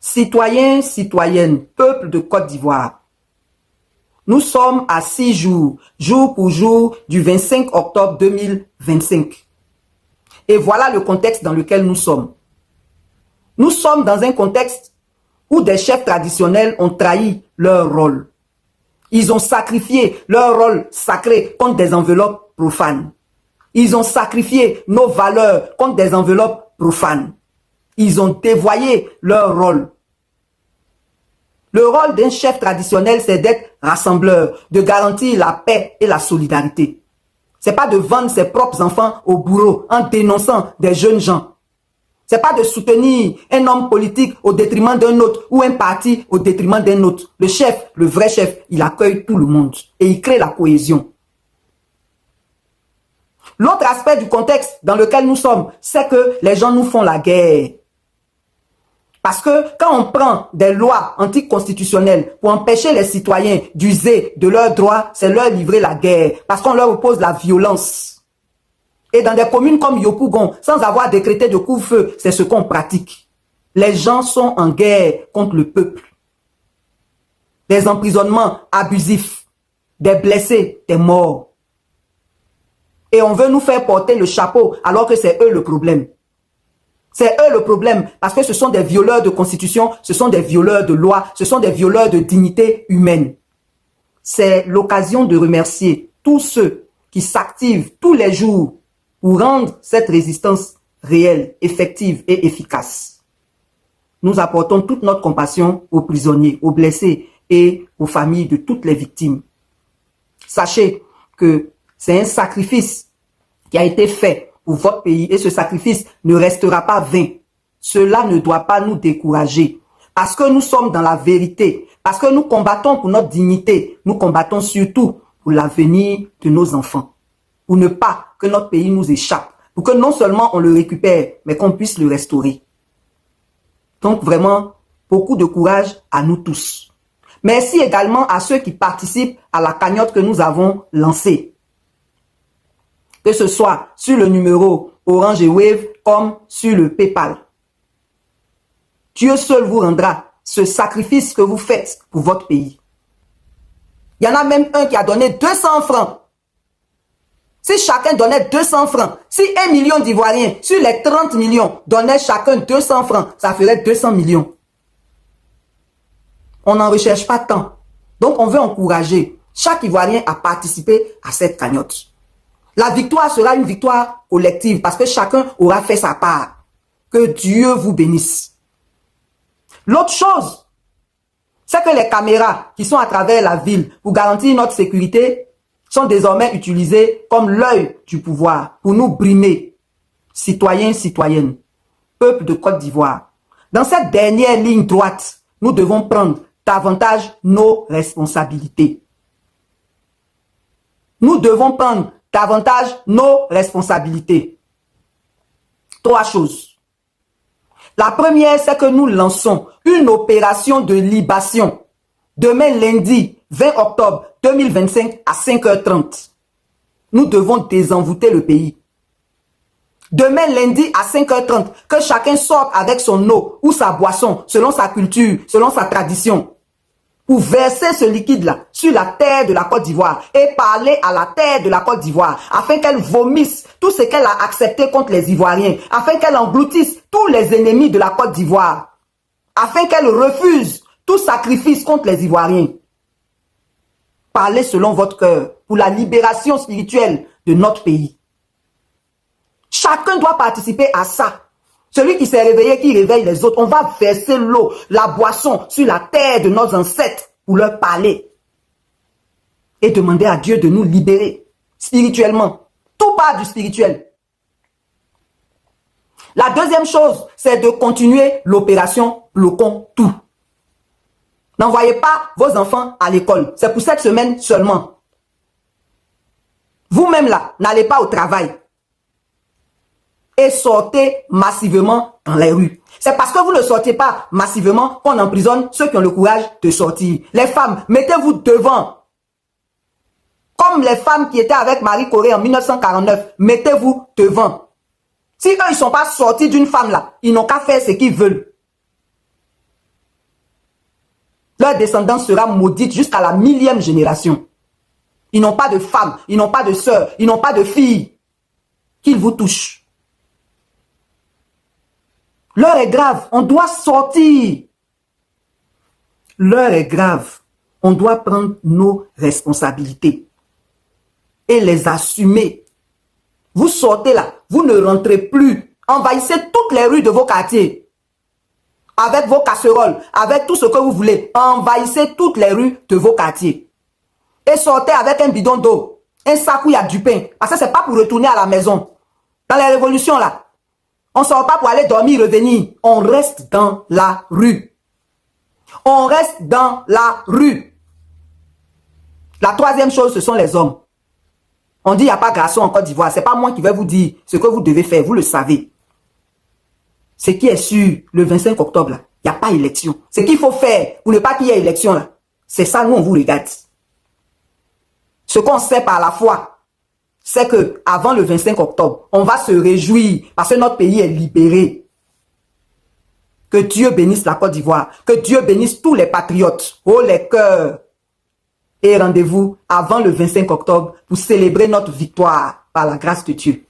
Citoyens, citoyennes, peuple de Côte d'Ivoire, nous sommes à 6 jours, jour pour jour, du 25 octobre 2025. Et voilà le contexte dans lequel nous sommes. Nous sommes dans un contexte où des chefs traditionnels ont trahi leur rôle. Ils ont sacrifié leur rôle sacré contre des enveloppes profanes. Ils ont sacrifié nos valeurs contre des enveloppes profanes. Ils ont dévoyé leur rôle. Le rôle d'un chef traditionnel, c'est d'être rassembleur, de garantir la paix et la solidarité. C'est pas de vendre ses propres enfants au bourreau en dénonçant des jeunes gens. C'est pas de soutenir un homme politique au détriment d'un autre ou un parti au détriment d'un autre. Le chef, le vrai chef, il accueille tout le monde et il crée la cohésion. L'autre aspect du contexte dans lequel nous sommes, c'est que les gens nous font la guerre. Parce que quand on prend des lois anticonstitutionnelles pour empêcher les citoyens d'user de leurs droits, c'est leur livrer la guerre. Parce qu'on leur oppose la violence. Et dans des communes comme Yopougon, sans avoir décrété de couvre-feu, c'est ce qu'on pratique. Les gens sont en guerre contre le peuple. Des emprisonnements abusifs, des blessés, des morts. Et on veut nous faire porter le chapeau alors que c'est eux le problème. C'est eux le problème parce que ce sont des violeurs de constitution, ce sont des violeurs de loi, ce sont des violeurs de dignité humaine. C'est l'occasion de remercier tous ceux qui s'activent tous les jours pour rendre cette résistance réelle, effective et efficace. Nous apportons toute notre compassion aux prisonniers, aux blessés et aux familles de toutes les victimes. Sachez que c'est un sacrifice qui a été fait pour votre pays et ce sacrifice ne restera pas vain. Cela ne doit pas nous décourager parce que nous sommes dans la vérité, parce que nous combattons pour notre dignité, nous combattons surtout pour l'avenir de nos enfants, pour ne pas que notre pays nous échappe, pour que non seulement on le récupère, mais qu'on puisse le restaurer. Donc vraiment, beaucoup de courage à nous tous. Merci également à ceux qui participent à la cagnotte que nous avons lancée. Que ce soit sur le numéro Orange et Wave comme sur le PayPal. Dieu seul vous rendra ce sacrifice que vous faites pour votre pays. Il y en a même un qui a donné 200 francs. Si chacun donnait 200 francs, si 1 million d'Ivoiriens sur les 30 millions donnaient chacun 200 francs, ça ferait 200 millions. On n'en recherche pas tant. Donc on veut encourager chaque Ivoirien à participer à cette cagnotte. La victoire sera une victoire collective parce que chacun aura fait sa part. Que Dieu vous bénisse. L'autre chose, c'est que les caméras qui sont à travers la ville pour garantir notre sécurité sont désormais utilisées comme l'œil du pouvoir pour nous brimer. Citoyens, citoyennes, peuple de Côte d'Ivoire. Dans cette dernière ligne droite, nous devons prendre davantage nos responsabilités. Nous devons prendre davantage nos responsabilités. 3 choses. La première, c'est que nous lançons une opération de libation demain lundi 20 octobre 2025 à 5h30. Nous devons désenvoûter le pays. Demain lundi à 5h30, que chacun sorte avec son eau ou sa boisson selon sa culture, selon sa tradition. Pour verser ce liquide-là sur la terre de la Côte d'Ivoire et parler à la terre de la Côte d'Ivoire afin qu'elle vomisse tout ce qu'elle a accepté contre les Ivoiriens, afin qu'elle engloutisse tous les ennemis de la Côte d'Ivoire, afin qu'elle refuse tout sacrifice contre les Ivoiriens. Parlez selon votre cœur pour la libération spirituelle de notre pays. Chacun doit participer à ça. Celui qui s'est réveillé, qui réveille les autres, on va verser l'eau, la boisson sur la terre de nos ancêtres pour leur parler. Et demander à Dieu de nous libérer spirituellement. Tout part du spirituel. La deuxième chose, c'est de continuer l'opération Bloquons tout. N'envoyez pas vos enfants à l'école. C'est pour cette semaine seulement. Vous-même là, n'allez pas au travail. Et sortez massivement dans les rues. C'est parce que vous ne sortez pas massivement qu'on emprisonne ceux qui ont le courage de sortir. Les femmes, mettez-vous devant. Comme les femmes qui étaient avec Marie Corée en 1949, mettez-vous devant. Si eux, ils ne sont pas sortis d'une femme là, ils n'ont qu'à faire ce qu'ils veulent. Leur descendance sera maudite jusqu'à la 1000e génération. Ils n'ont pas de femmes, ils n'ont pas de sœurs, ils n'ont pas de filles. Qu'ils vous touchent. L'heure est grave, on doit sortir. L'heure est grave, on doit prendre nos responsabilités et les assumer. Vous sortez là, vous ne rentrez plus. Envahissez toutes les rues de vos quartiers. Avec vos casseroles, avec tout ce que vous voulez. Envahissez toutes les rues de vos quartiers. Et sortez avec un bidon d'eau, un sac où il y a du pain. Parce que ce n'est pas pour retourner à la maison. Dans les révolutions là, on ne sort pas pour aller dormir, revenir. On reste dans la rue. On reste dans la rue. La troisième chose, ce sont les hommes. On dit il n'y a pas garçon en Côte d'Ivoire. Ce n'est pas moi qui vais vous dire ce que vous devez faire. Vous le savez. Ce qui est sûr, le 25 octobre, là, il n'y a pas élection. Ce qu'il faut faire pour ne pas qu'il y ait élection, là, c'est ça, nous, on vous regarde. Ce qu'on sait par la foi, c'est que avant le 25 octobre, on va se réjouir parce que notre pays est libéré. Que Dieu bénisse la Côte d'Ivoire. Que Dieu bénisse tous les patriotes. Oh les cœurs. Et rendez-vous avant le 25 octobre pour célébrer notre victoire par la grâce de Dieu.